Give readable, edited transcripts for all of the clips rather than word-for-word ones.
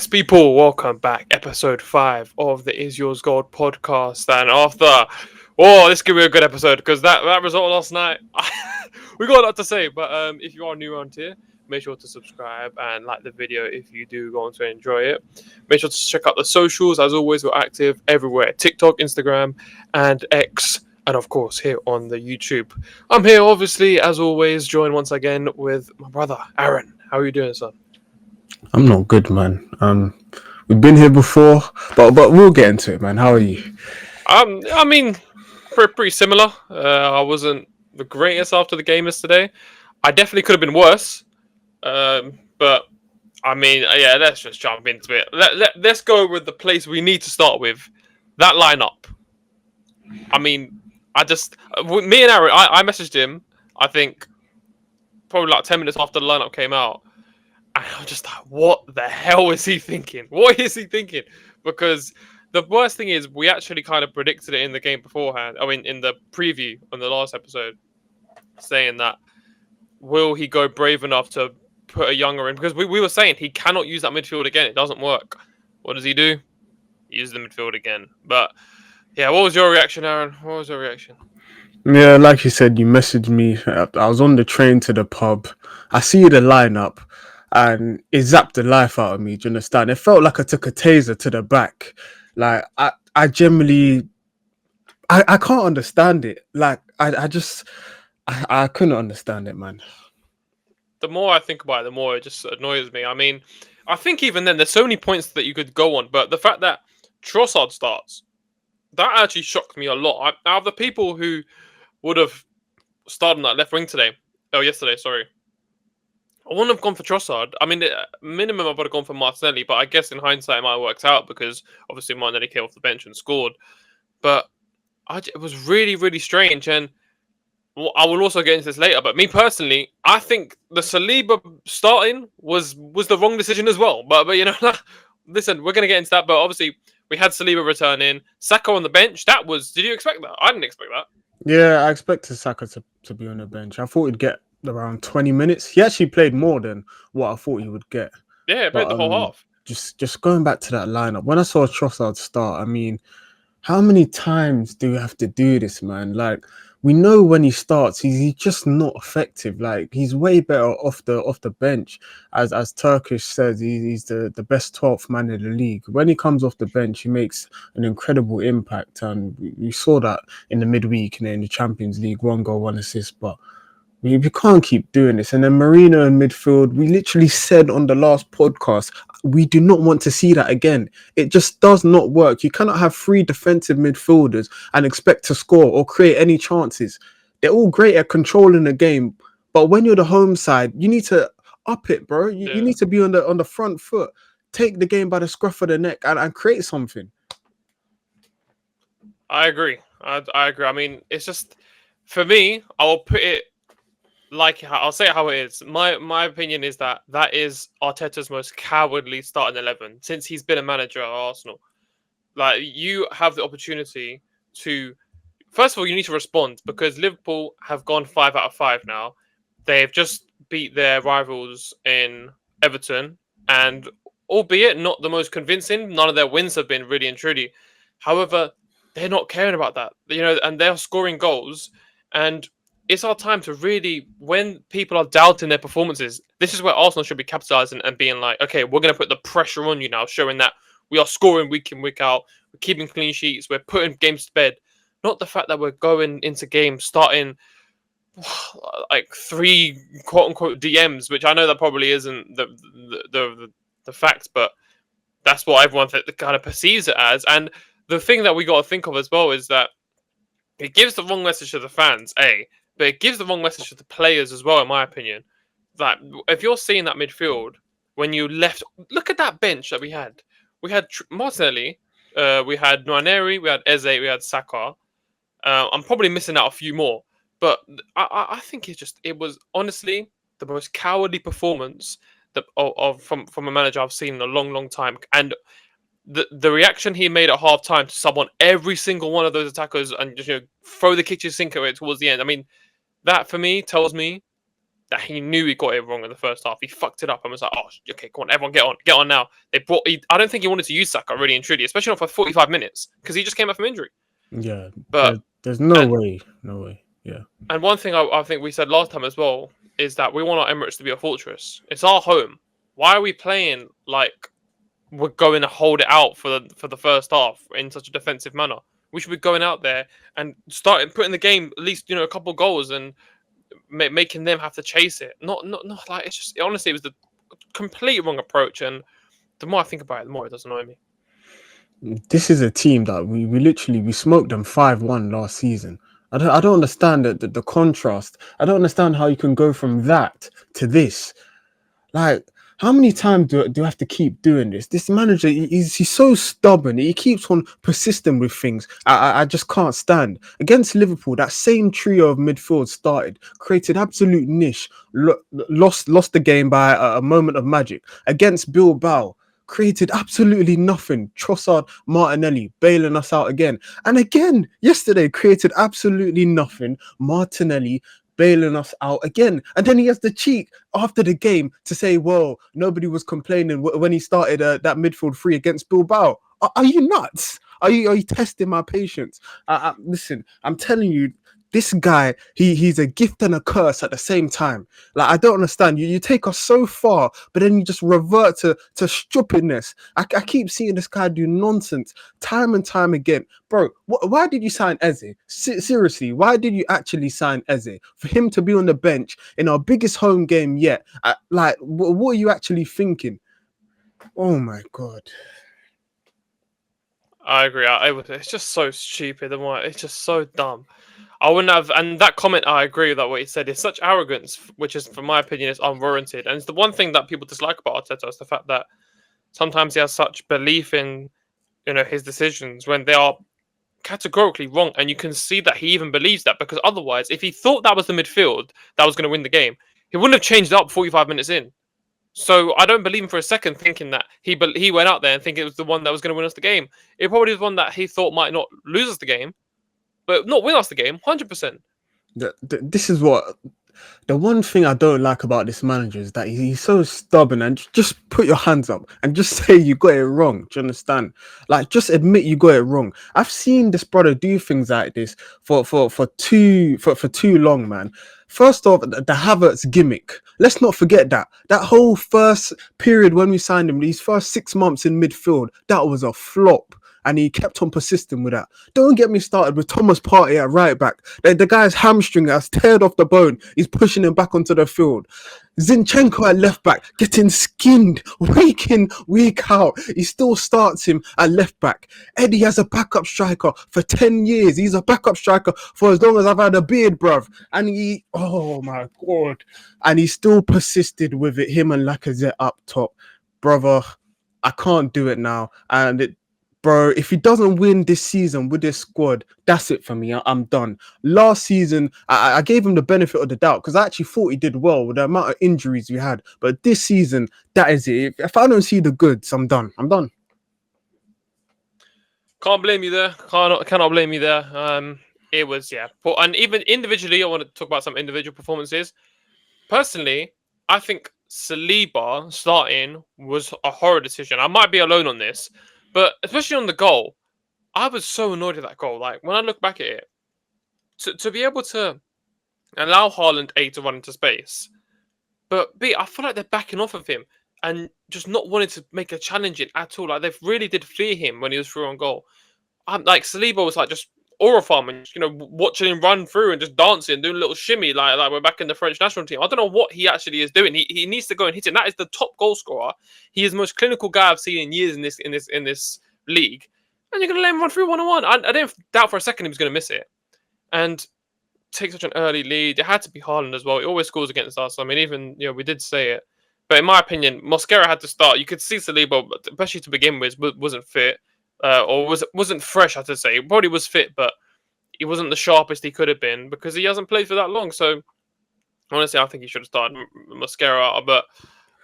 people, welcome back. Episode 5 of the Is Yours Gold podcast. And this could be a good episode because that result last night, we got a lot to say. But if you are new around here, make sure to subscribe and like the video if you do go on to enjoy it. Make sure to check out the socials. As always, we're active everywhere: TikTok, Instagram, and X. And of course, here on the YouTube. I'm here, obviously, as always, joined once again with my brother, Aaron. How are you doing, son? I'm not good, man. We've been here before, but we'll get into it, man. How are you? I mean, pretty similar. I wasn't the greatest after the game yesterday. I definitely could have been worse. But I mean, yeah, let's just jump into it. Let's go with the place we need to start with. That lineup. I mean, me and Aaron, I messaged him, I think, probably like 10 minutes after the lineup came out. And I'm just like, what the hell is he thinking? What is he thinking? Because the worst thing is, we actually kind of predicted it in the game beforehand. I mean, in the preview on the last episode, saying that will he go brave enough to put a younger in? Because we were saying he cannot use that midfield again. It doesn't work. What does he do? He uses the midfield again. But yeah, what was your reaction, Aaron? What was your reaction? Yeah, like you said, you messaged me. I was on the train to the pub. I see the lineup, and it zapped the life out of me. Do you understand? It felt like I took a taser to the back. Like I generally, I can't understand it. Like I couldn't understand it, man. The more I think about it, the more it just annoys me. I mean, I think even then, there's so many points that you could go on, but the fact that Trossard starts, that actually shocked me a lot. Out of the people who would have started on that left wing yesterday, sorry, I wouldn't have gone for Trossard. I mean, minimum I would have gone for Martinelli, but I guess in hindsight it might have worked out because obviously Martinelli came off the bench and scored. But it was really, really strange. And I will also get into this later, but me personally, I think the Saliba starting was the wrong decision as well. But you know, listen, we're gonna get into that. But obviously, we had Saliba return in, Saka on the bench. Did you expect that? I didn't expect that. Yeah, I expected Saka to be on the bench. I thought he'd get around 20 minutes. He actually played more than what I thought he would get. Yeah, he played the whole half. Just going back to that lineup, when I saw Trossard start, I mean, how many times do we have to do this, man? Like, we know when he starts, he's just not effective. Like, he's way better off the bench. As Turkish says, he's the best 12th man in the league. When he comes off the bench, he makes an incredible impact, and we saw that in the midweek and in the Champions League, 1 goal, 1 assist. But we can't keep doing this. And then Marino in midfield, we literally said on the last podcast, we do not want to see that again. It just does not work. You cannot have 3 defensive midfielders and expect to score or create any chances. They're all great at controlling the game, but when you're the home side, you need to up it, bro. You need to be on the front foot, take the game by the scruff of the neck and create something. I agree. I agree. I mean, it's just, for me, I'll put it I'll say it how it is. My opinion is that is Arteta's most cowardly starting 11 since he's been a manager at Arsenal. Like, you have the opportunity to, first of all, you need to respond because Liverpool have gone 5 out of 5 now. They've just beat their rivals in Everton, and albeit not the most convincing, none of their wins have been really and truly. However, they're not caring about that, you know, and they're scoring goals. And it's our time to really, when people are doubting their performances, this is where Arsenal should be capitalising and being like, okay, we're going to put the pressure on you now, showing that we are scoring week in, week out, we're keeping clean sheets, we're putting games to bed. Not the fact that we're going into games starting like 3 quote-unquote DMs, which I know that probably isn't the fact, but that's what everyone kind of perceives it as. And the thing that we got to think of as well is that it gives the wrong message to the fans, but it gives the wrong message to the players as well, in my opinion. That if you're seeing that midfield, when you left, look at that bench that we had. We had Martinelli, we had Nwaneri, we had Eze, we had Saka. I'm probably missing out a few more, but I think it was honestly the most cowardly performance from a manager I've seen in a long, long time. And the reaction he made at half time to sub on every single one of those attackers and just throw the kitchen sink at it towards the end. I mean, that for me tells me that he knew he got it wrong in the first half. He fucked it up and was like, "Oh, okay, come on, everyone, get on now." I don't think he wanted to use Saka really and truly, especially not for 45 minutes because he just came back from injury. Yeah, But there's no and way, no way. Yeah, and one thing I think we said last time as well is that we want our Emirates to be a fortress. It's our home. Why are we playing like we're going to hold it out for the first half in such a defensive manner? We should be going out there and starting putting the game at least a couple goals and making them have to chase it. Not like it's just honestly it was the complete wrong approach. And the more I think about it, the more it does annoy me. this is a team that we literally we smoked them 5-1 last season. I don't understand the contrast. I don't understand how you can go from that to this. Like, how many times do I have to keep doing this? This manager, he's so stubborn. He keeps on persisting with things. I just can't stand. Against Liverpool, that same trio of midfield started, created absolute niche, lost the game by a moment of magic. Against Bilbao, created absolutely nothing. Trossard, Martinelli bailing us out again. And again, yesterday, created absolutely nothing. Martinelli bailing us out again. And then he has the cheek after the game to say, well, nobody was complaining when he started that midfield three against Bilbao. Are you nuts? Are you testing my patience? Listen, I'm telling you, this guy, he's a gift and a curse at the same time. Like, I don't understand. You take us so far, but then you just revert to stupidness. I keep seeing this guy do nonsense time and time again. Bro, why did you sign Eze? Seriously, why did you actually sign Eze? For him to be on the bench in our biggest home game yet? What are you actually thinking? Oh my God. I agree. It's just so stupid and it's just so dumb. I wouldn't have, and that comment I agree with that what he said is such arrogance, which is, from my opinion, is unwarranted. And it's the one thing that people dislike about Arteta is the fact that sometimes he has such belief in his decisions when they are categorically wrong, and you can see that he even believes that because otherwise, if he thought that was the midfield that was going to win the game, he wouldn't have changed it up 45 minutes in. So I don't believe him for a second thinking that he went out there and think it was the one that was going to win us the game. It probably was one that he thought might not lose us the game, but not win us the game, 100%. This is what the one thing I don't like about this manager is that he's so stubborn, and just put your hands up and just say you got it wrong. Do you understand? Like, just admit you got it wrong. I've seen this brother do things like this for too long, man. First off, the Havertz gimmick. Let's not forget that whole first period when we signed him, these first 6 months in midfield, that was a flop. And he kept on persisting with that. Don't get me started with Thomas Partey at right back. The guy's hamstring has teared off the bone. He's pushing him back onto the field. Zinchenko at left back, getting skinned week in, week out. He still starts him at left back. Eddie has a backup striker for 10 years. He's a backup striker for as long as I've had a beard, bruv. And oh my God. And he still persisted with it, him and Lacazette up top. Brother, I can't do it now. And bro, if he doesn't win this season with this squad, that's it for me. I'm done. Last season, I gave him the benefit of the doubt because I actually thought he did well with the amount of injuries we had. But this season, that is it. If I don't see the goods, I'm done. I'm done. Can't blame you there. Cannot blame you there. It was, yeah. And even individually, I want to talk about some individual performances. Personally, I think Saliba starting was a horror decision. I might be alone on this, but especially on the goal, I was so annoyed at that goal. Like, when I look back at it, to be able to allow Haaland A to run into space, but B, I feel like they're backing off of him and just not wanting to make a challenge it at all. Like, they really did fear him when he was through on goal. Like, Saliba was like just aura farming, watching him run through and just dancing, doing a little shimmy, like we're back in the French national team. I don't know what he actually is doing. He needs to go and hit it. And that is the top goal scorer. He is the most clinical guy I've seen in years in this league. And you're gonna let him run through 1-on-1. I didn't doubt for a second he was gonna miss it. And take such an early lead. It had to be Haaland as well. He always scores against us. I mean, even we did say it. But in my opinion, Mosquera had to start. You could see Saliba, especially to begin with, wasn't fit. Or wasn't fresh, I have to say. He probably was fit, but he wasn't the sharpest he could have been because he hasn't played for that long. So, honestly, I think he should have started Mosquera. But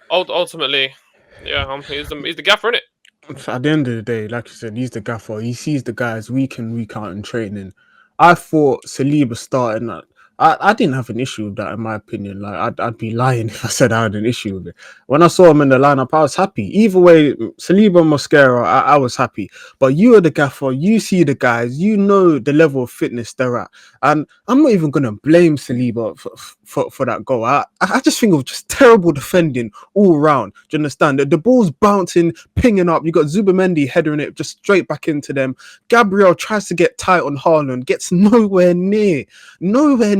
ultimately, yeah, he's the gaffer, innit? At the end of the day, like you said, he's the gaffer. He sees the guys week in, week out in training. I thought Saliba starting I didn't have an issue with that, in my opinion. Like, I'd be lying if I said I had an issue with it. When I saw him in the lineup, I was happy. Either way, Saliba and Mosquera, I was happy. But you are the gaffer. You see the guys. You know the level of fitness they're at. And I'm not even going to blame Saliba for that goal. I just think it was just terrible defending all round. Do you understand? The ball's bouncing, pinging up. You got Zubamendi headering it just straight back into them. Gabriel tries to get tight on Haaland, gets nowhere near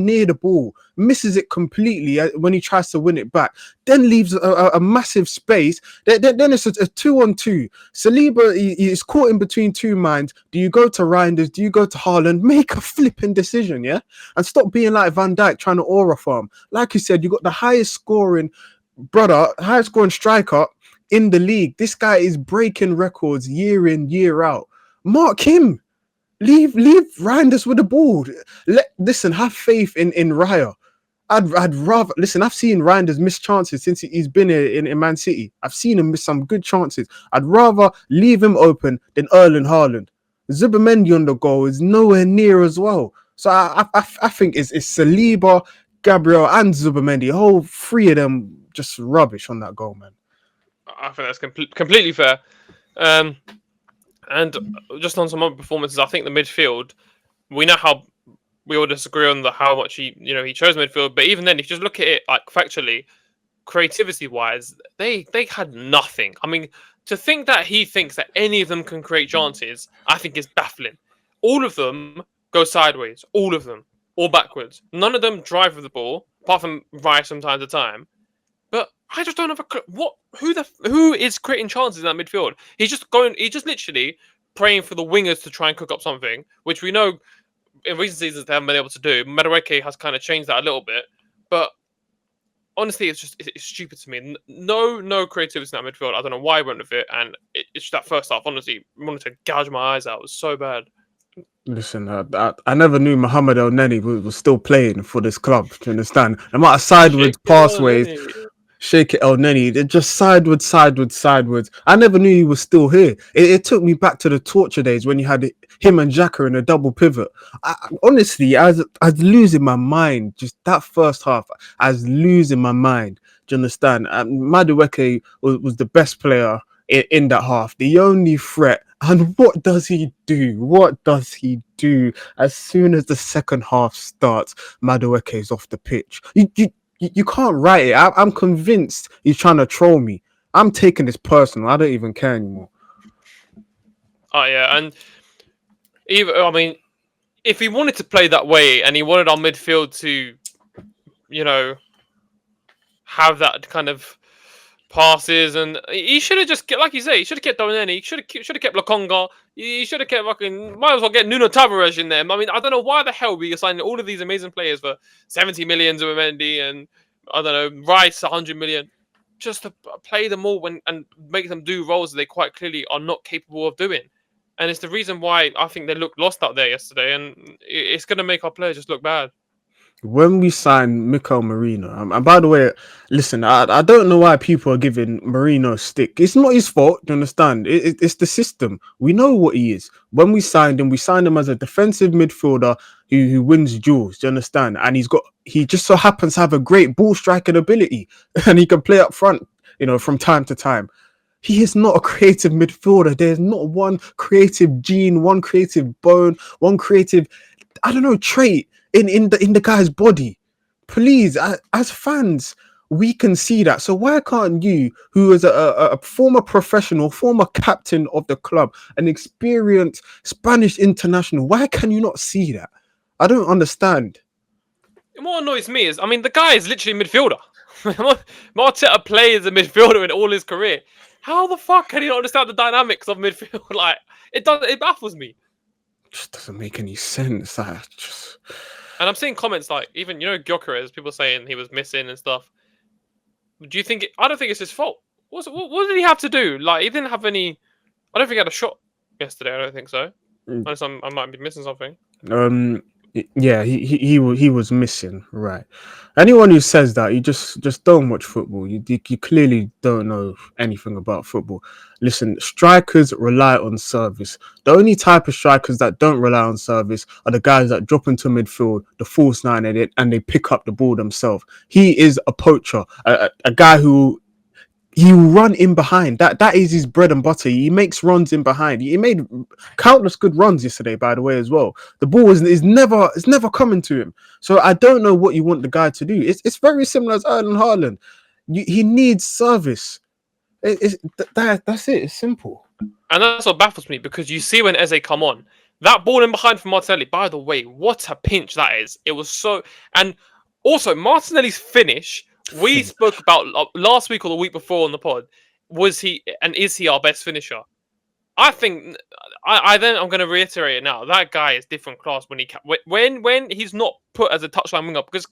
the ball, misses it completely when he tries to win it back, then leaves a massive space. Then it's a 2-on-2. Saliba is caught in between two minds. Do you go to Reinders? Do you go to Haaland? Make a flipping decision, yeah? And stop being like Van Dijk trying to aura farm. Like you said, you got the highest scoring striker in the league. This guy is breaking records year in, year out. Mark him. Leave Reinders with the ball. Listen, have faith in Raya. I'd rather listen. I've seen Reinders miss chances since he's been here in Man City. I've seen him miss some good chances. I'd rather leave him open than Erling Haaland. Zubamendi on the goal is nowhere near as well. So I think it's Saliba, Gabriel, and Zubamendi. Whole three of them just rubbish on that goal, man. I think that's completely fair. And just on some other performances, I think the midfield, we know how we all disagree on how much he chose midfield, but even then, if you just look at it like factually, creativity wise, they had nothing. I mean, to think that he thinks that any of them can create chances, I think is baffling. All of them go sideways, all of them, or backwards. None of them drive with the ball, apart from Rice from time to time. But I just don't have a clue. Who is creating chances in that midfield? He's just literally praying for the wingers to try and cook up something, which we know in recent seasons they haven't been able to do. Madueke has kind of changed that a little bit, but honestly, it's stupid to me. No creativity in that midfield. I don't know why he went with it, and it's that first half. Honestly, I wanted to gouge my eyes out. It was so bad. Listen, I never knew Mohamed El Neni was still playing for this club. Do you understand? No matter sideways pathways. Shake it, El Neni. They're just sideways. I never knew he was still here. It took me back to the torture days when you had him and Xhaka in a double pivot. Honestly, I was losing my mind. Just that first half, I was losing my mind. Do you understand? Madueke was the best player in that half. The only threat. And what does he do? As soon as the second half starts, Madueke is off the pitch. You can't write it. I'm convinced he's trying to troll me. I'm taking this personal. I don't even care anymore. Oh yeah, and if he wanted to play that way and he wanted our midfield to, have that kind of passes, and he should have just like you say, he should have kept Doneni, he should have kept Lokonga, he should have kept might as well get Nuno Tavares in there. I mean, I don't know why the hell we assigned all of these amazing players for 70 million to Mendy and I don't know Rice 100 million just to play them all and make them do roles that they quite clearly are not capable of doing. And it's the reason why I think they looked lost out there yesterday, and it's going to make our players just look bad. When we signed Mikel Merino, and by the way, listen, I don't know why people are giving Merino a stick. It's not his fault, do you understand? It's the system. We know what he is. When we signed him as a defensive midfielder who wins duels, do you understand? And he just so happens to have a great ball striking ability, and he can play up front, from time to time. He is not a creative midfielder. There's not one creative gene, one creative bone, one creative, I don't know, trait in the guy's body. Please, as fans, we can see that. So why can't you, who is a former professional, former captain of the club, an experienced Spanish international, why can you not see that? I don't understand. What annoys me is, the guy is literally a midfielder. Arteta played as a midfielder in all his career. How the fuck can he not understand the dynamics of midfield? Like, it baffles me. Just doesn't make any sense. And I'm seeing comments like, even, gyokeres, people saying he was missing and stuff. Do you think... I don't think it's his fault. What did he have to do? Like, he didn't have any... I don't think he had a shot yesterday. I don't think so. Unless I might be missing something. Yeah, he was missing, right? Anyone who says that, you just don't watch football. You clearly don't know anything about football. Listen, strikers rely on service. The only type of strikers that don't rely on service are the guys that drop into midfield, the false nine, and they pick up the ball themselves. He is a poacher, a guy who he will run in behind. That is his bread and butter. He makes runs in behind. He made countless good runs yesterday, by the way, as well. The ball is never coming to him. So I don't know what you want the guy to do. It's very similar as Erling Haaland. He needs service. That's it. It's simple. And that's what baffles me, because you see when Eze come on, that ball in behind from Martinelli. By the way, what a pinch that is! It was so, and also Martinelli's finish. We spoke about last week or the week before on the pod. Was he and is he our best finisher? I think I'm going to reiterate it now. That guy is different class when he's not put as a touchline winger, because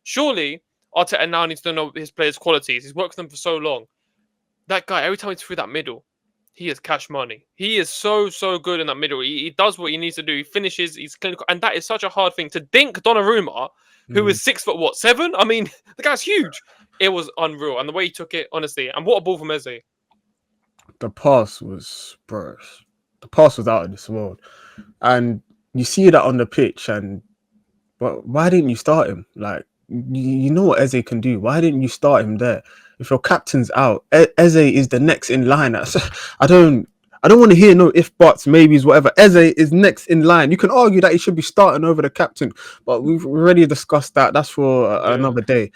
surely Arteta now needs to know his players' qualities. He's worked with them for so long. That guy, every time he's through that middle, he is cash money. He is so good in that middle. He does what he needs to do. He finishes. He's clinical, and that is such a hard thing to dink Donnarumma, who is 6'7". I mean, the guy's huge. It was unreal, and the way he took it, honestly, and what a ball from Eze. The pass was, bro. The pass was out of this world, and you see that on the pitch. And but why didn't you start him? Like you know what Eze can do. Why didn't you start him there? If your captain's out, Eze is the next in line. I don't want to hear no if buts, maybes, whatever. Eze is next in line. You can argue that he should be starting over the captain, but we've already discussed that. That's for another day.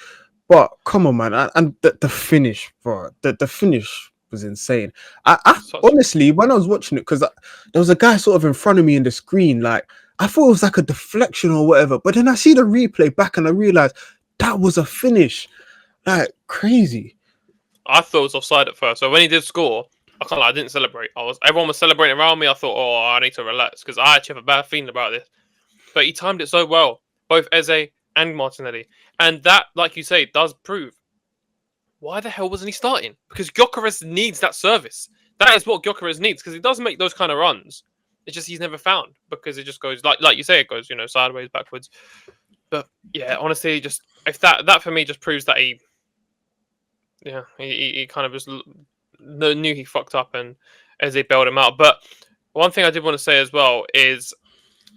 But come on, man, and the finish, bro. The finish was insane. I honestly, when I was watching it, because there was a guy sort of in front of me in the screen, like I thought it was like a deflection or whatever. But then I see the replay back and I realized that was a finish. Like crazy. I thought it was offside at first. So when he did score, I didn't celebrate. Everyone was celebrating around me. I thought, oh, I need to relax, because I actually have a bad feeling about this. But he timed it so well, both Eze and Martinelli. And that, like you say, does prove why the hell wasn't he starting? Because Gyokeres needs that service. That is what Gyokeres needs, because he does make those kind of runs. It's just he's never found, because it just goes like you say, it goes sideways, backwards. But yeah, honestly, just if that for me just proves that he kind of just knew he fucked up, and as they bailed him out. But one thing I did want to say as well is,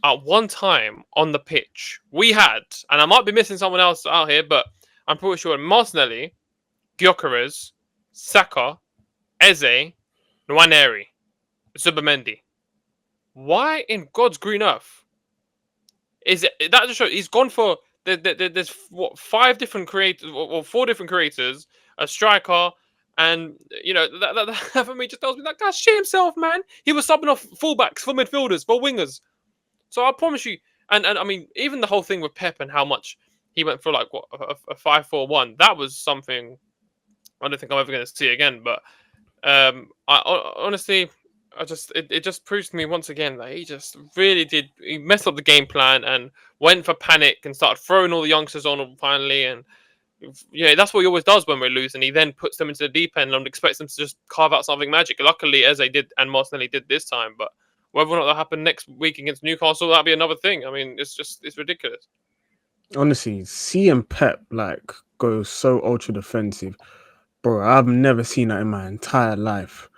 at one time on the pitch, we had, and I might be missing someone else out here, but I'm pretty sure Martinelli, Gyokeres, Saka, Eze, Nwaneri, Zubimendi. Why in God's green earth is it that just shows he's gone for there's what 5 different creators or 4 different creators, a striker, and that for me just tells me that guy shit himself, man. He was subbing off fullbacks for midfielders for wingers. So I promise you, and I mean, even the whole thing with Pep and how much he went for, like, what, a 5-4-1, that was something I don't think I'm ever going to see again. But honestly, it just proves to me once again that he just really did. He messed up the game plan and went for panic and started throwing all the youngsters on finally. And that's what he always does when we're losing. He then puts them into the deep end and expects them to just carve out something magic. Luckily, Eze did and Martinelli did this time. But whether or not that happened next week against Newcastle, that'll be another thing. I mean, it's ridiculous. Honestly, seeing Pep like go so ultra defensive, bro, I've never seen that in my entire life.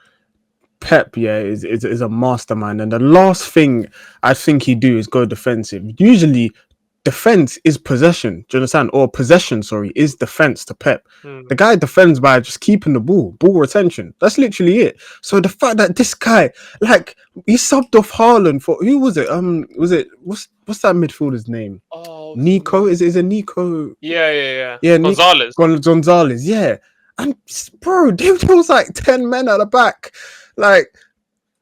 Pep, is a mastermind, and the last thing I think he'd do is go defensive. Usually, defense is possession. Do you understand? Or possession, sorry, is defense to Pep. The guy defends by just keeping the ball retention. That's literally it. So the fact that this guy, like, he subbed off Haaland for, who was it? What's that midfielder's name? Oh, Nico? Is it Nico? Yeah. Gonzalez. Gonzalez, yeah. And bro, there was like 10 men at the back. Like,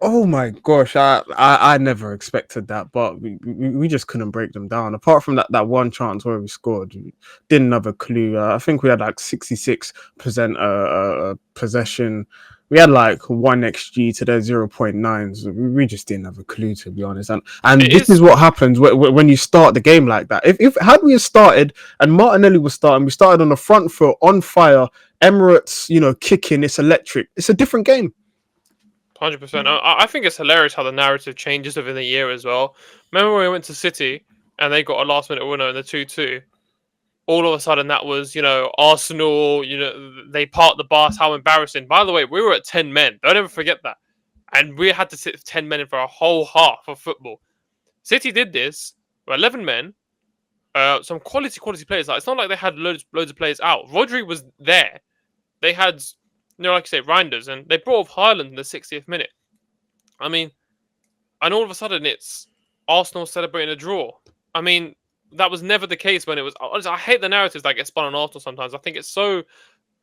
oh my gosh, I never expected that, but we just couldn't break them down. Apart from that one chance where we scored, we didn't have a clue. I think we had like 66% possession. We had like 1 XG to their 0.9s. We just didn't have a clue, to be honest. And this is what happens when you start the game like that. If had we started and Martinelli was starting, we started on the front foot, on fire, Emirates, kicking, it's electric. It's a different game. 100%. I think it's hilarious how the narrative changes within a year as well. Remember when we went to City, and they got a last minute winner in the 2-2. All of a sudden, that was, Arsenal. They parked the bus. How embarrassing! By the way, we were at 10 men. Don't ever forget that, and we had to sit 10 men in for a whole half of football. City did this. 11 men. Some quality players. Like, it's not like they had loads of players out. Rodri was there. They had, like you say, Reinders, and they brought off Haaland in the 60th minute. I mean, and all of a sudden it's Arsenal celebrating a draw. I mean, that was never the case when it was. Honestly, I hate the narratives that get spun on Arsenal sometimes. I think it's so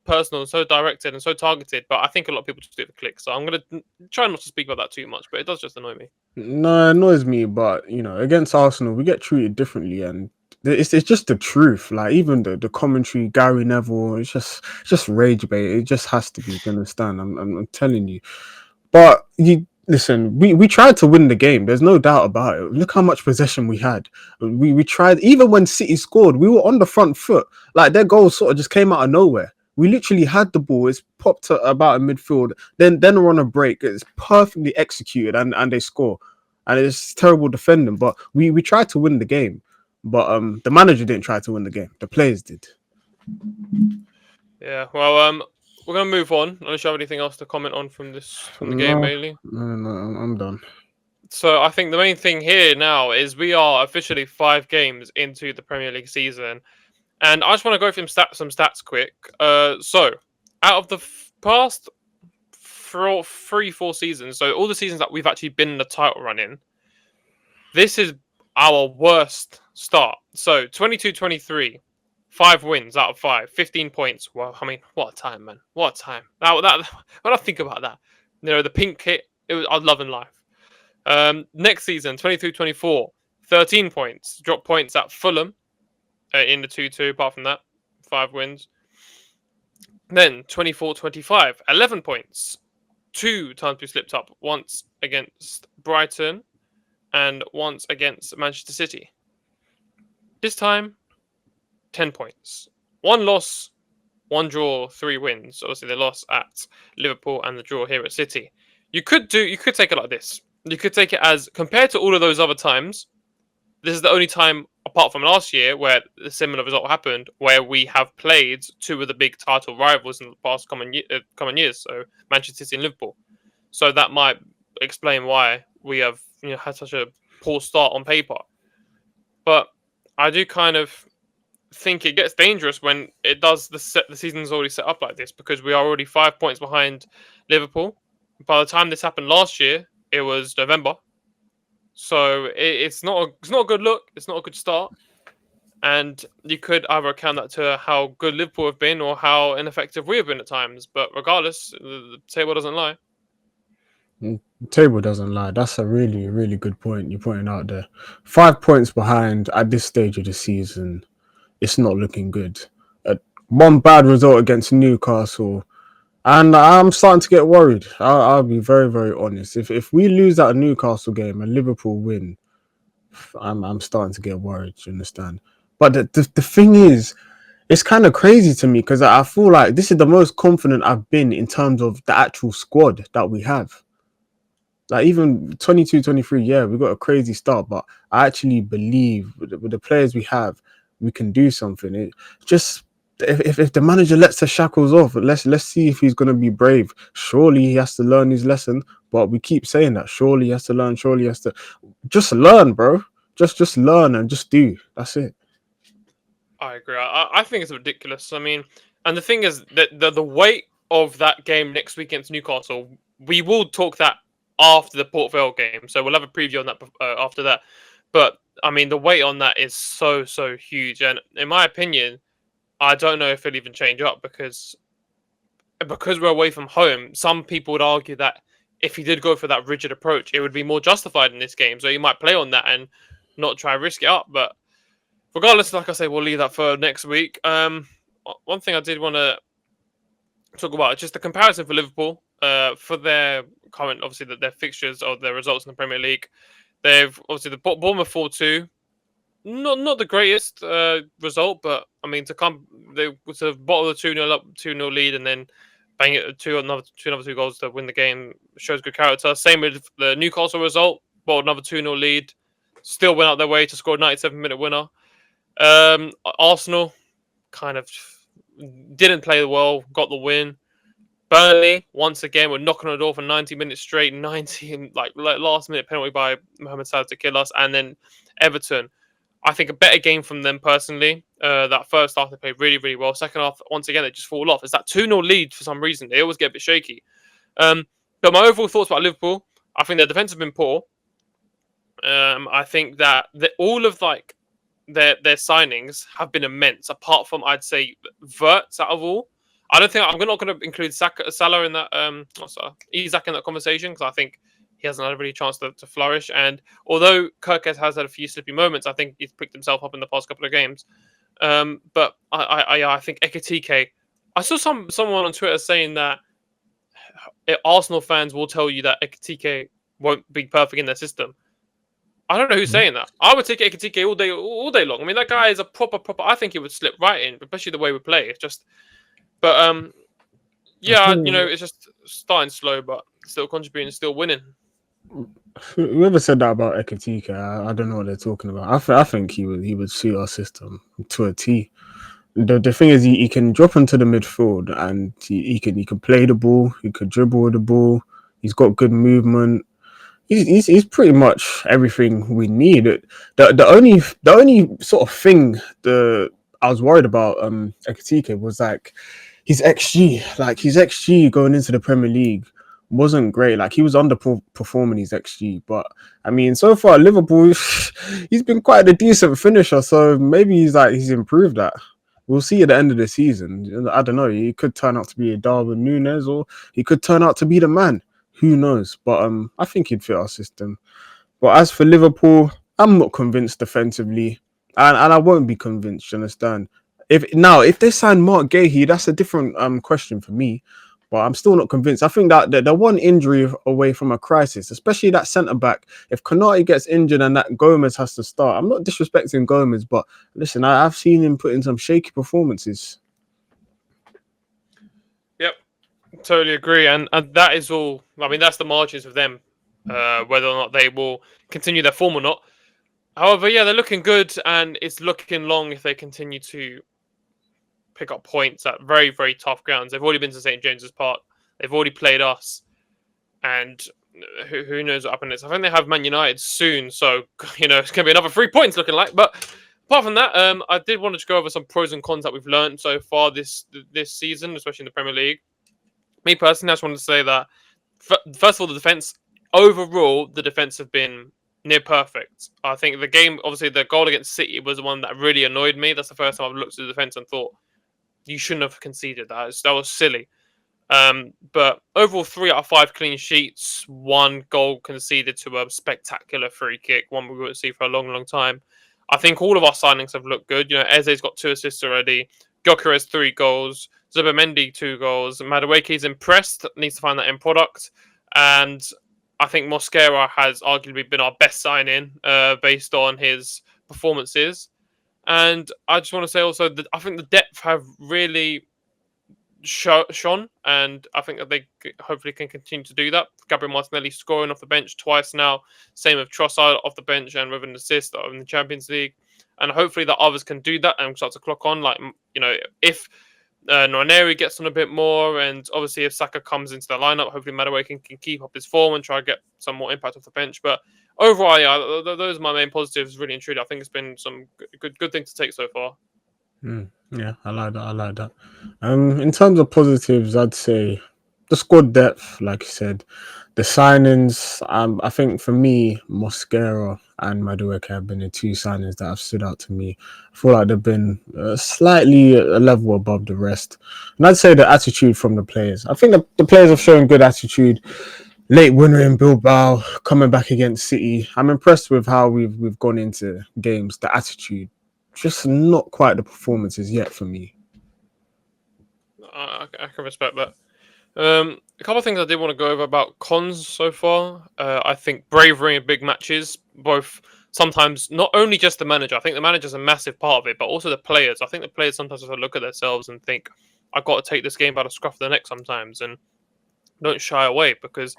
personal and so directed and so targeted, but I think a lot of people just do it for clicks. So I'm going to try not to speak about that too much, but it does just annoy me. No, it annoys me, but against Arsenal, we get treated differently, and it's just the truth. Like, even the commentary, Gary Neville, it's just rage bait. It just has to be. You understand? I'm telling you. But you listen. We tried to win the game. There's no doubt about it. Look how much possession we had. We tried. Even when City scored, we were on the front foot. Like, their goals sort of just came out of nowhere. We literally had the ball. It's popped to about in midfield. Then we're on a break. It's perfectly executed, and they score. And it's terrible defending. But we tried to win the game. But the manager didn't try to win the game. The players did. Yeah. Well, we're gonna move on. Unless you have anything else to comment on from the game, mainly. No, I'm done. So I think the main thing here now is we are officially 5 games into the Premier League season. And I just want to go through some stats quick. So out of the past 3-4 seasons, so all the seasons that we've actually been in the title run in, this is our worst start. So 22-23, 5 wins out of 5, 15 points. Well, I mean, what a time, man! What a time! That when I think about that, the pink kit, it was I'd love in life. Next season, 23-24, 13 points. Drop points at Fulham. In the 2-2, apart from that, 5 wins. Then 24-25, 11 points. 2 times we slipped up. Once against Brighton and once against Manchester City. This time, 10 points. 1 loss, 1 draw, 3 wins. Obviously, the loss at Liverpool and the draw here at City. You could take it like this. You could take it as, compared to all of those other times, this is the only time, apart from last year, where a similar result happened, where we have played 2 of the big title rivals in the past common years, so Manchester City and Liverpool. So that might explain why we have had such a poor start on paper. But I do kind of think it gets dangerous when it does the season's already set up like this, because we are already 5 points behind Liverpool. By the time this happened last year, it was November. So it's not a good look. It's not a good start, and you could either account that to how good Liverpool have been or how ineffective we have been at times. But regardless, the table doesn't lie. The table doesn't lie. That's a really, really good point you're pointing out there. 5 points behind at this stage of the season. It's not looking good. One bad result against Newcastle, and I'm starting to get worried. I'll be very, very honest. If we lose that Newcastle game and Liverpool win, I'm starting to get worried. You understand? But the thing is, it's kind of crazy to me because I feel like this is the most confident I've been in terms of the actual squad that we have. Like, even 22-23, yeah, we got a crazy start, but I actually believe with the players we have, we can do something. It just if the manager lets the shackles off, let's see if he's gonna be brave. Surely he has to learn his lesson, but we keep saying that. Surely he has to learn. Surely he has to just learn, bro. Just learn and just do. That's it. I agree. I think it's ridiculous. I mean, and the thing is that the weight of that game next week against Newcastle, we will talk that after the Port Vale game, so we'll have a preview on that after that. But I mean, the weight on that is so huge, and in my opinion, I don't know if it'll even change up because we're away from home. Some people would argue that if he did go for that rigid approach, it would be more justified in this game. So he might play on that and not try and risk it up. But regardless, like I say, we'll leave that for next week. One thing I did want to talk about is just the comparison for Liverpool for their current, obviously, their fixtures or their results in the Premier League. They've obviously the Bournemouth 4-2. Not the greatest result, but I mean to the bottom of the 2-0 up 2-0 lead and then bang it another two goals to win the game shows good character. Same with the Newcastle result, bottled another 2-0 lead, still went out their way to score a 97-minute winner. Arsenal kind of didn't play well, got the win. Burnley, once again, were knocking on the door for 90 minutes straight, 90 like last minute penalty by Mohamed Salah to kill us. And then Everton, I think a better game from them personally. That first half they played really, really well. Second half, once again, they just fall off. It's that 2-0 lead for some reason. They always get a bit shaky. But my overall thoughts about Liverpool, I think their defense have been poor. I think that all of like their signings have been immense, apart from I'd say Verts out of all. I don't think I'm not going to include Salah in that Isak in that conversation because I think he hasn't had a really chance to flourish. And although Gyokeres has had a few slippy moments, I think he's picked himself up in the past couple of games. But I think Ekitike. I saw someone on Twitter saying that Arsenal fans will tell you that Ekitike won't be perfect in their system. I don't know who's saying that. I would take Ekitike all day long. I mean, that guy is a proper. I think he would slip right in, especially the way we play. It's just, but yeah, it's just starting slow, but still contributing, still winning. Whoever said that about Ekitike, I don't know what they're talking about. I think he would suit our system to a T. The thing is, he can drop into the midfield and he can play the ball. He could dribble the ball. He's got good movement. He's pretty much everything we need. The only sort of thing I was worried about Ekitike was like his XG. Like his XG going into the Premier League wasn't great. Like he was underperforming his XG. But I mean, so far Liverpool, he's been quite a decent finisher. So maybe he's improved that. We'll see at the end of the season. I don't know. He could turn out to be a Darwin Núñez, or he could turn out to be the man. Who knows? But I think he'd fit our system. But as for Liverpool, I'm not convinced defensively, and I won't be convinced. You understand? If they sign Mark Gahey, that's a different question for me. But I'm still not convinced. I think that they're one injury away from a crisis, especially that centre back. If Konate gets injured and that Gomez has to start, I'm not disrespecting Gomez, but listen, I've seen him put in some shaky performances. Yep, totally agree, and that is all. I mean, that's the margins of them, whether or not they will continue their form or not. However, yeah, they're looking good, and it's looking long if they continue to pick up points at very, very tough grounds. They've already been to St. James's Park. They've already played us, and who knows what happens. I think they have Man United soon, so it's going to be another 3 points looking like. But apart from that, I did want to go over some pros and cons that we've learned so far this season, especially in the Premier League. Me personally, I just wanted to say that first of all, the defense overall, the defense have been near perfect. I think the game, obviously, the goal against City was the one that really annoyed me. That's the first time I've looked at the defense and thought, you shouldn't have conceded that. That was silly. But overall, 3 out of 5 clean sheets, 1 goal conceded to a spectacular free kick, one we won't see for a long, long time. I think all of our signings have looked good. Eze's got 2 assists already. Gyokeres 3 goals. Zubimendi 2 goals. Madueke's impressed. Needs to find that end product. And I think Mosquera has arguably been our best signing based on his performances. And I just want to say also that I think the depth have really shone, and I think that they hopefully can continue to do that. Gabriel Martinelli scoring off the bench twice now. Same with Trossard off the bench and with an assist in the Champions League. And hopefully that others can do that and start to clock on. Like, if Nwaneri gets on a bit more, and obviously if Saka comes into the lineup, hopefully Madueke can keep up his form and try to get some more impact off the bench. But overall, yeah, those are my main positives, really and truly. I think it's been some good things to take so far. Yeah, I like that. In terms of positives, I'd say the squad depth, like you said, the signings. I think for me, Mosquera and Madueke have been the 2 signings that have stood out to me. I feel like they've been slightly a level above the rest. And I'd say the attitude from the players. I think the players have shown good attitude. Late winner in Bilbao, coming back against City. I'm impressed with how we've gone into games. The attitude, just not quite the performances yet for me. I can respect that. A couple of things I did want to go over about cons so far. I think bravery in big matches, both sometimes not only just the manager. I think the manager's a massive part of it, but also the players. I think the players sometimes have to look at themselves and think, I've got to take this game by the scruff of the neck sometimes, and don't shy away, because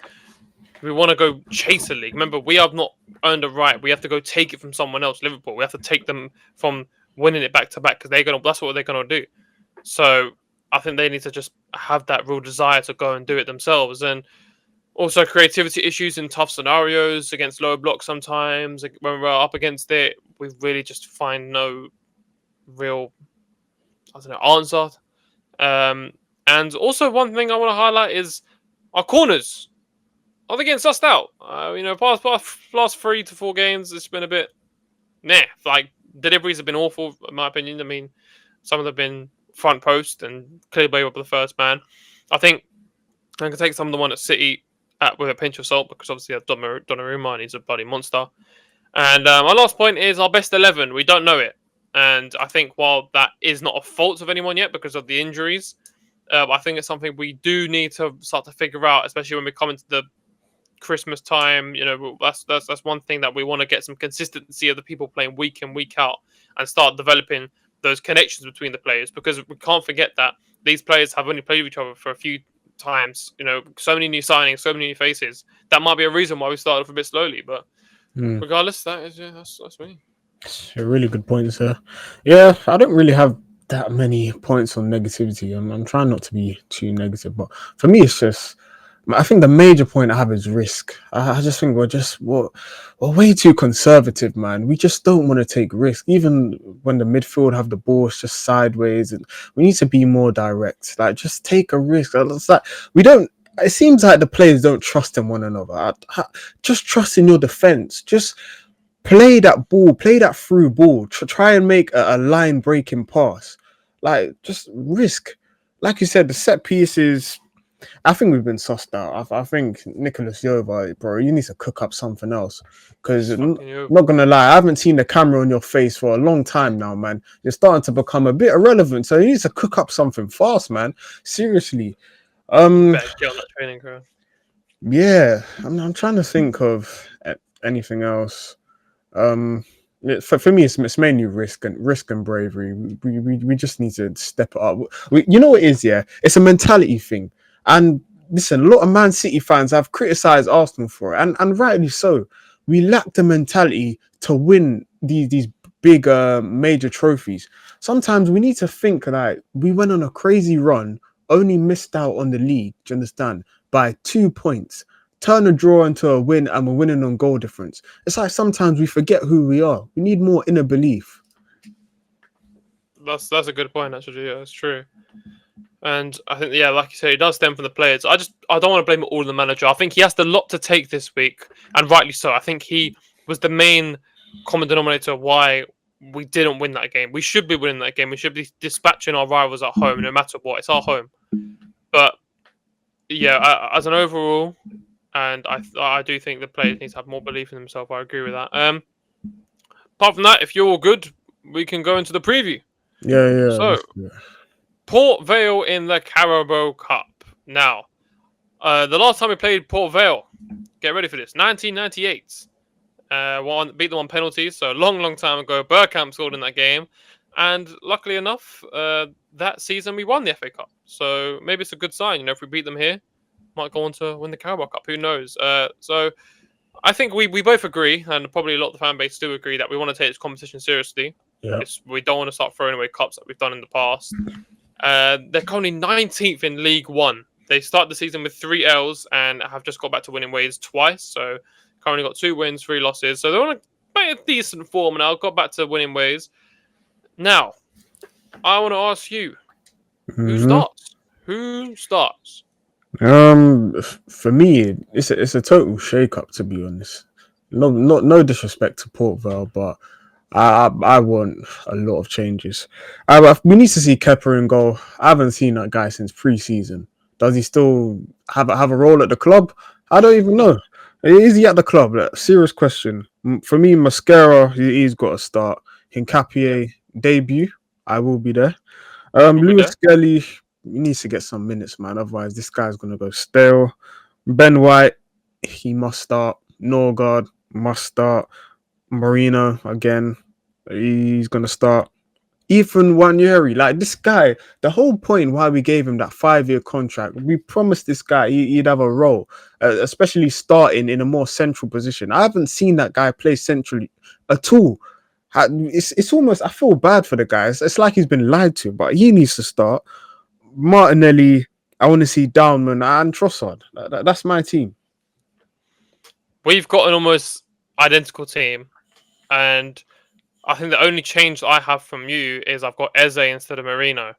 We want to go chase a league. Remember, we have not earned a right. We have to go take it from someone else. Liverpool. We have to take them from winning it back to back because that's what they're gonna do. So I think they need to just have that real desire to go and do it themselves, and also creativity issues in tough scenarios against low blocks. Sometimes when we're up against it, we really just find no real, I don't know, answer. And also one thing I want to highlight is our corners. Are they getting sussed out? Past 3 to 4 games, it's been a bit Like deliveries have been awful, in my opinion. I mean, some of them have been front post and cleared away with the first man. I think I can take some of the one at City with a pinch of salt because obviously Donnarumma and he's a bloody monster. And my last point is our best 11. We don't know it. And I think while that is not a fault of anyone yet because of the injuries, I think it's something we do need to start to figure out, especially when we come into the Christmas time. That's one thing that we want to get some consistency of the people playing week in, week out, and start developing those connections between the players, because we can't forget that these players have only played with each other for a few times. So many new signings, so many new faces. That might be a reason why we started off a bit slowly, but regardless, that's me. A really good point, sir. Yeah, I don't really have that many points on negativity. I'm trying not to be too negative, but for me, it's just, I think the major point I have is risk. I just think we're way too conservative, man. We just don't want to take risk. Even when the midfield have the ball, it's just sideways, and we need to be more direct. Like, just take a risk. It's like we don't. It seems like the players don't trust in one another. Just trust in your defense. Just play that ball, play that through ball. Try and make a line breaking pass. Like, just risk. Like you said, the set pieces. I think we've been sussed out. I think Nicholas Yova, bro, you need to cook up something else. Because not gonna lie, I haven't seen the camera on your face for a long time now, man. You're starting to become a bit irrelevant. So you need to cook up something fast, man. Seriously. Better get on that training ground. Yeah, I'm trying to think of anything else. For me, it's mainly risk and bravery. We just need to step it up. You know what it is, yeah? It's a mentality thing. And listen, a lot of Man City fans have criticised Arsenal for it, and rightly so. We lack the mentality to win these big major trophies. Sometimes we need to think like we went on a crazy run, only missed out on the league, do you understand? By 2 points. Turn a draw into a win, and we're winning on goal difference. It's like sometimes we forget who we are. We need more inner belief. That's a good point, actually. Yeah, that's true. And I think, yeah, like you say, it does stem from the players. I don't want to blame it all on the manager. I think he has a lot to take this week, and rightly so. I think he was the main common denominator of why we didn't win that game. We should be winning that game. We should be dispatching our rivals at home, no matter what. It's our home. But yeah, as an overall, and I do think the players need to have more belief in themselves. I agree with that. Apart from that, if you're all good, we can go into the preview. Yeah. So, Port Vale in the Carabao Cup. Now, the last time we played Port Vale, get ready for this, 1998. Beat them on penalties, so a long time ago. Bergkamp scored in that game. And luckily enough, that season we won the FA Cup. So maybe it's a good sign. If we beat them here, might go on to win the Carabao Cup. Who knows? So I think we both agree, and probably a lot of the fan base do agree, that we want to take this competition seriously. Yeah. We don't want to start throwing away cups that we've done in the past. They're currently 19th in League One. They start the season with 3 L's and have just got back to winning ways twice. So currently got 2 wins, 3 losses. So they're on a decent form now. Got back to winning ways. Now, I want to ask you, who starts? Who starts? For me, it's a total shake-up, to be honest. No disrespect to Port Vale, but I want a lot of changes. We need to see Kepa in goal. I haven't seen that guy since pre-season. Does he still have a role at the club? I don't even know. Is he at the club? Serious question. For me, Mascara, he's got to start. Hincapié, debut. I will be there. Lewis Skelly, he needs to get some minutes, man. Otherwise, this guy's going to go stale. Ben White, he must start. Norgard must start. Marino, again, he's going to start. Ethan Wanyeri, like this guy, the whole point why we gave him that 5-year contract, we promised this guy he'd have a role, especially starting in a more central position. I haven't seen that guy play centrally at all. It's almost, I feel bad for the guy. It's like he's been lied to, but he needs to start. Martinelli, I want to see Downman and Trossard. That's my team. We've got an almost identical team, and I think the only change that I have from you is I've got Eze instead of Marino,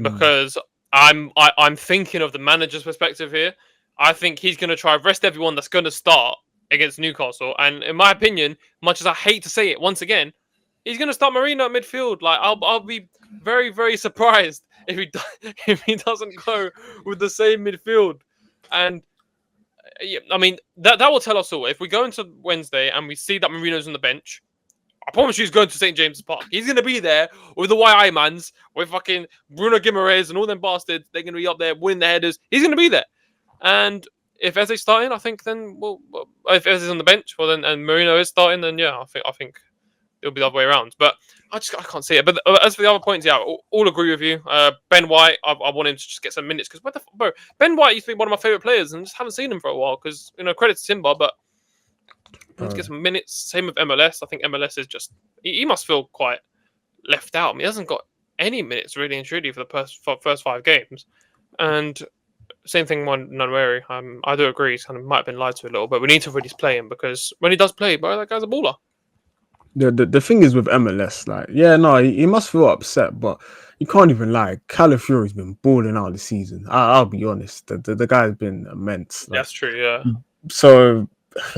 because I'm thinking of the manager's perspective here. I think he's going to try rest everyone that's going to start against Newcastle, and in my opinion, much as I hate to say it once again, he's going to start Marino at midfield. Like I'll be very very surprised if if he doesn't go with the same midfield, and yeah, I mean that will tell us all. If we go into Wednesday and we see that Marino's on the bench, I promise you he's going to St. James's Park. He's going to be there with the YI mans, with fucking Bruno Guimaraes and all them bastards. They're going to be up there winning the headers. He's going to be there. And if Eze's starting, I think then, well if Eze's on the bench, well then, and Marino is starting, then yeah, I think it'll be the other way around. But I can't see it. But as for the other points, yeah, all agree with you. Ben White, I want him to just get some minutes because bro, Ben White used to be one of my favorite players, and just haven't seen him for a while because credit to Timber, but he needs to get some minutes. Same with MLS. I think MLS is just he must feel quite left out. He hasn't got any minutes really and truly for the first 5 games, and same thing with Nwaneri. I do agree. He's kind of might have been lied to a little, but we need to really play him because when he does play, bro, that guy's a baller. The thing is with MLS, like, yeah, no, he must feel upset, but you can't even lie. Calafiori's been balling out this season. I'll be honest. The guy's been immense. Like, that's true, yeah. So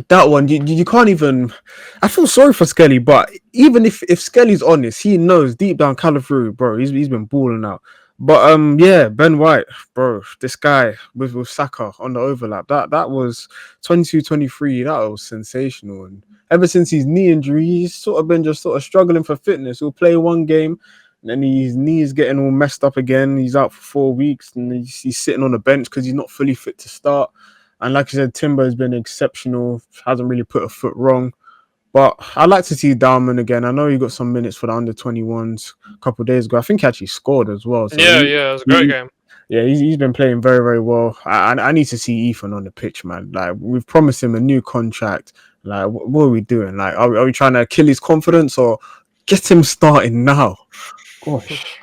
that one, you can't even. I feel sorry for Skelly, but even if Skelly's honest, he knows deep down Calafiori, bro, he's been balling out. But yeah, Ben White, bro, this guy with Saka on the overlap, that was 22-23. That was sensational. And ever since his knee injury, he's sort of been just sort of struggling for fitness. He'll play one game, and then his knee's getting all messed up again. He's out for 4 weeks, and he's sitting on the bench because he's not fully fit to start. And like you said, Timber has been exceptional. Hasn't really put a foot wrong. But I'd like to see Dalman again. I know he got some minutes for the under-21s a couple of days ago. I think he actually scored as well. So yeah, it was a great game. Yeah, he's been playing very, very well. I need to see Ethan on the pitch, man. Like, we've promised him a new contract. Like, what are we doing? Like, are we trying to kill his confidence or get him starting now? Gosh.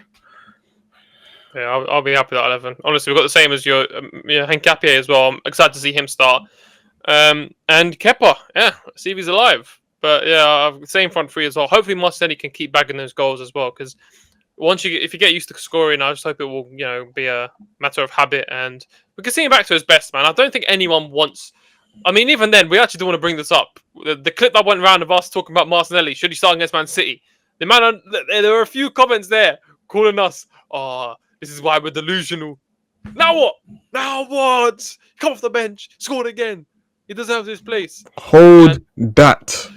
Yeah, I'll be happy with that 11. Honestly, we've got the same as your Henkapié as well. I'm excited to see him start. And Kepa, yeah, see if he's alive. But yeah, same front three as well. Hopefully, Martinelli can keep bagging those goals as well. Because if you get used to scoring, I just hope it will be a matter of habit, and we can see him back to his best, man. I don't think anyone wants. I mean, even then, we actually do want to bring this up. The clip that went around of us talking about Martinelli, should he start against Man City? There were a few comments there calling us, "Oh, this is why we're delusional." Now what? Now what? Come off the bench, scored again. He deserves his place. Hold that.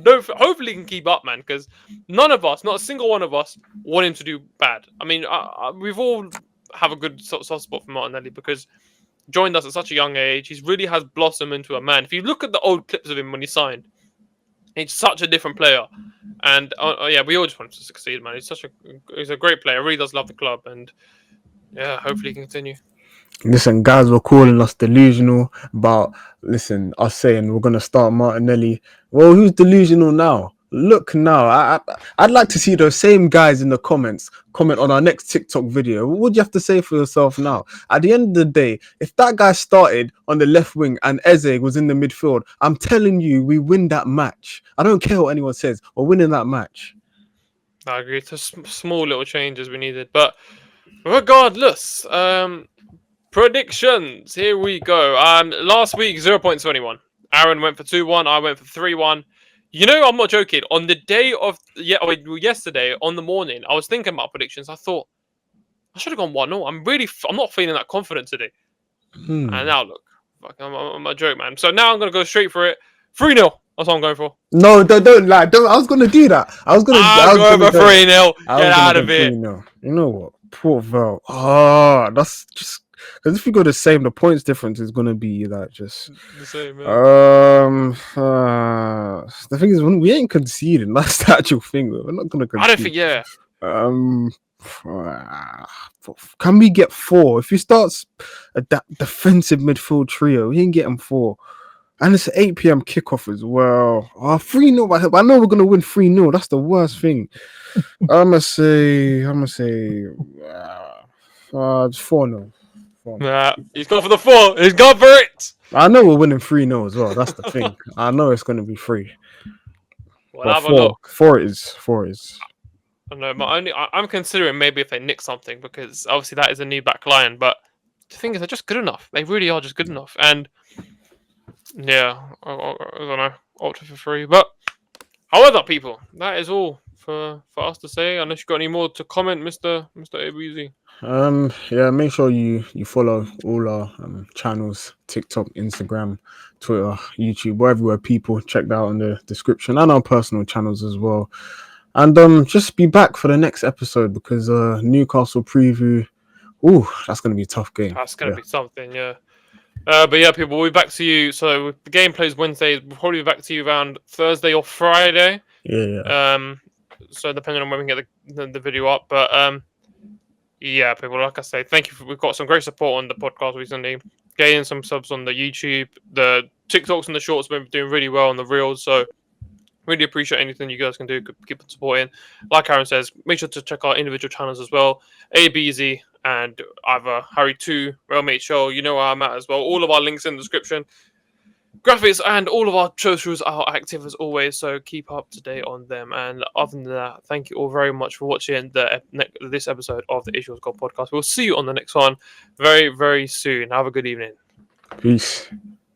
Hopefully he can keep up, man, because none of us, not a single one of us, want him to do bad. I mean, we've all have a good soft spot for Martinelli because joined us at such a young age. He really has blossomed into a man. If you look at the old clips of him when he signed, he's such a different player. And yeah, we all just want him to succeed, man. He's a great player. Really does love the club, and yeah, hopefully he can continue. Listen, guys were calling us delusional about, us saying we're going to start Martinelli. Well, who's delusional now? Look now. I'd like to see those same guys in the comments comment on our next TikTok video. What do you have to say for yourself now? At the end of the day, if that guy started on the left wing and Eze was in the midfield, I'm telling you, we win that match. I don't care what anyone says. We're winning that match. I agree. It's small little changes we needed. But regardless, predictions. Here we go. Last week 0.21. Aaron went for 2-1. I went for 3-1. I'm not joking. On the day of yesterday on the morning, I was thinking about predictions. I thought I should have gone 1-0. I'm not feeling that confident today. And now look, I'm a joke, man. So now I'm gonna go straight for it. 3-0. That's what I'm going for. No, don't lie. Don't. I was gonna do that. I was going for 3-0. Get out of it. 3-0. You know what? Poor Val. Oh, that's just. Because if we go the same, the points difference is gonna be like just The same, yeah. The thing is, when we ain't conceding, that's the actual thing. We're not gonna I don't concede. think, yeah. Um, can we get 4? If he starts that defensive midfield trio, we ain't getting 4. And it's an 8 p.m. kickoff as well. 3-0. I know we're gonna win 3-0. That's the worst thing. I'm gonna say, it's 4-0. Nah, he's gone for the 4. He's gone for it. I know we're winning 3-0 as well. That's the thing. I know it's gonna be 3. Well, But have a look. 4 is 4 is. I know, I'm considering maybe if they nick something, because obviously that is a new back line. But the thing is, they're just good enough. They really are just good enough. And yeah, I don't know, Ultra for free. But however, people, that is all for us to say. Unless you got any more to comment, Mister Abuzi. Yeah, make sure you follow all our channels: TikTok, Instagram, Twitter, YouTube, wherever people. Check that out in the description, and our personal channels as well. And just be back for the next episode, because Newcastle preview. Ooh, that's gonna be a tough game. That's gonna be something, yeah. But yeah, people, we'll be back to you. So the game plays Wednesday. We'll probably be back to you around Thursday or Friday. Yeah. So depending on when we can get the video up, but yeah, people, like I say, thank you. We've got some great support on the podcast recently. Gaining some subs on the YouTube, the TikToks and the shorts have been doing really well on the reels. So really appreciate anything you guys can do. Keep supporting. Like Aaron says, make sure to check our individual channels as well. ABZ and either Harry2, Realmate Show. You know where I'm at as well. All of our links in the description. Graphics and all of our socials are active as always, so keep up to date on them. And other than that, thank you all very much for watching this episode of the Issues God podcast. We'll see you on the next one very, very soon. Have a good evening. Peace.